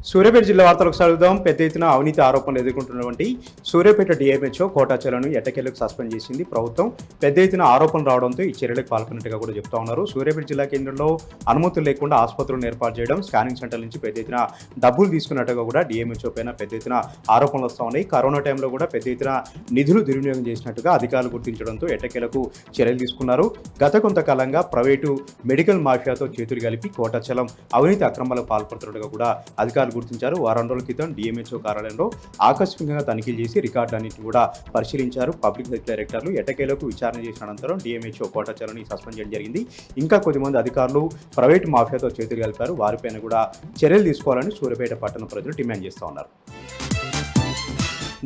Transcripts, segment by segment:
సూర్యాపేట జిల్లా వార్తలకు సాగుదాం. పెద్ద ఎత్తున అవినీతి ఆరోపణలు ఎదుర్కొంటున్నటువంటి సూర్యాపేట డిఎంహెచ్ఓ కోటాచలను ఎట్టకేలకు సస్పెండ్ చేసింది ప్రభుత్వం. పెద్ద ఎత్తున ఆరోపణలు రావడంతో ఈ చర్యలకు పాల్పొన్నట్టుగా కూడా చెప్తా ఉన్నారు. సూర్యాపేట జిల్లా కేంద్రంలో అనుమతులు లేకుండా ఆసుపత్రులను ఏర్పాటు చేయడం, స్కానింగ్ సెంటర్ నుంచి పెద్ద ఎత్తున డబ్బులు తీసుకున్నట్టుగా కూడా డిఎంహెచ్ఓ పైన పెద్ద ఎత్తున ఆరోపణలు వస్తూ ఉన్నాయి. కరోనా టైంలో కూడా పెద్ద ఎత్తున నిధులు దుర్వినియోగం చేసినట్టుగా అధికారులు గుర్తించడంతో ఎట్టకేలకు చర్యలు తీసుకున్నారు. గత కొంతకాలంగా ప్రైవేటు మెడికల్ మాఫియాతో చేతులు కలిపి కోటాచలం అవినీతి అక్రమాలకు పాల్పడుతున్నట్టుగా కూడా అధికారులు గుర్తించారు. వారం రోజుల క్రితం డిఎంహెచ్ఓ కార్యాలయంలో ఆకస్మికంగా తనిఖీలు చేసి రికార్డులన్నింటినీ కూడా పరిశీలించారు. పబ్లిక్ హెల్త్ డైరెక్టర్లు ఎట్టకేలకు విచారణ చేసిన అనంతరం డిఎంహెచ్ఓ కోటాచలని సస్పెండ్ చేయడం జరిగింది. ఇంకా కొద్దిమంది అధికారులు ప్రైవేటు మాఫియాతో చేతులు కలిపారు. వారిపైన కూడా చర్యలు తీసుకోవాలని సూర్యాపేట పట్టణ ప్రజలు డిమాండ్ చేస్తూ ఉన్నారు.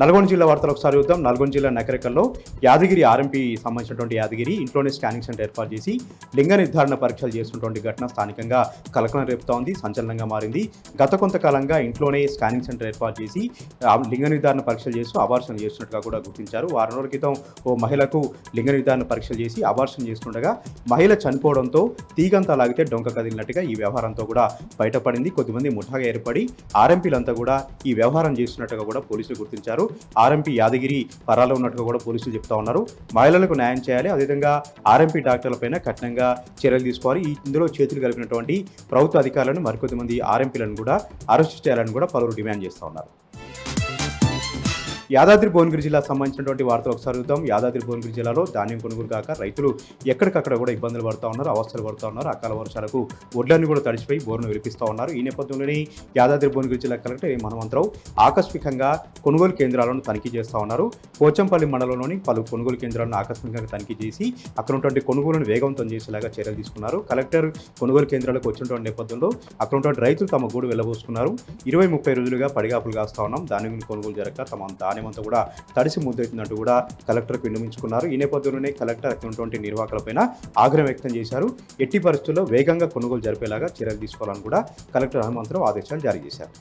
నల్గొండ జిల్లా వార్తలు ఒకసారి చూద్దాం. నల్గొండ జిల్లా నకరికల్లో యాదగిరి ఆర్ఎంపీ సంబంధించినటువంటి యాదగిరి ఇంట్లోనే స్కానింగ్ సెంటర్ ఏర్పాటు చేసి లింగ నిర్ధారణ పరీక్షలు చేస్తున్నటువంటి ఘటన స్థానికంగా కలకలం రేపుతా ఉంది, సంచలనంగా మారింది. గత కొంతకాలంగా ఇంట్లోనే స్కానింగ్ సెంటర్ ఏర్పాటు చేసి లింగ నిర్ధారణ పరీక్షలు చేస్తూ అబార్షన్ చేస్తున్నట్టుగా కూడా గుర్తించారు. వారం రోజుల క్రితం ఓ మహిళకు లింగ నిర్ధారణ పరీక్షలు చేసి అబార్షన్ చేస్తుండగా మహిళ చనిపోవడంతో తీగంతా లాగితే డొంక కదిలినట్టుగా ఈ వ్యవహారంతో కూడా బయటపడింది. కొద్దిమంది ముఠాగా ఏర్పడి ఆర్ఎంపీలంతా కూడా ఈ వ్యవహారం చేస్తున్నట్టుగా కూడా పోలీసులు గుర్తించారు. ఆర్ఎంపీ యాదగిరి పరాలో ఉన్నట్టుగా కూడా పోలీసులు చెప్తా ఉన్నారు. మహిళలకు న్యాయం చేయాలి, అదేవిధంగా ఆర్ఎంపీ డాక్టర్లపైన కఠినంగా చర్యలు తీసుకోవాలి. ఇందులో చేతులు కలిపినటువంటి ప్రభుత్వ అధికారులను మరికొద్దిమంది ఆర్ఎంపీలను కూడా అరెస్ట్ చేయాలని కూడా పలువురు డిమాండ్ చేస్తూ ఉన్నారు. యాదాద్రి భువనగిరి జిల్లాకు సంబంధించినటువంటి వార్తలు ఒకసారి చూద్దాం. యాదాద్రి భువనగిరి జిల్లాలో ధాన్యం కొనుగోలు కాక రైతులు ఎక్కడికక్కడ కూడా ఇబ్బందులు పడుతూ ఉన్నారు, అవస్థలు పడుతూ ఉన్నారు. అకాల వర్షాలకు ఒడ్లన్నీ కూడా తడిచిపోయి బోరును విలిపిస్తూ ఉన్నారు. ఈ నేపథ్యంలోనే యాదాద్రి భువనగిరి జిల్లా కలెక్టర్ హనుమంతరావు ఆకస్మికంగా కొనుగోలు కేంద్రాలను తనిఖీ చేస్తూ ఉన్నారు. పోచంపల్లి మండలంలోని పలు కొనుగోలు కేంద్రాలను ఆకస్మికంగా తనిఖీ చేసి అక్కడ ఉన్నటువంటి కొనుగోలును వేగవంతం చేసేలాగా చర్యలు తీసుకున్నారు. కలెక్టర్ కొనుగోలు కేంద్రాలకు వచ్చినటువంటి నేపథ్యంలో అక్కడ ఉన్నటువంటి రైతులు తమ గూడు వెళ్ళబోసుకున్నారు. 20-30 రోజులుగా పడిగాపులు కాస్తా ఉన్నాం, ధాన్యం కొనుగోలు జరగక తమ ధాన్యమంతా కూడా తడిసి ముద్దవుతున్నట్టు కూడా కలెక్టర్కు విన్నవించుకున్నారు. ఈ నేపథ్యంలోనే కలెక్టర్ అక్కడ ఉన్నటువంటి నిర్వాహకులపైన ఆగ్రహం వ్యక్తం చేశారు. ఎట్టి పరిస్థితుల్లో వేగంగా కొనుగోలు జరిపేలాగా చర్యలు తీసుకోవాలని కూడా కలెక్టర్ హనుమంతరావు ఆదేశాలు జారీ చేశారు.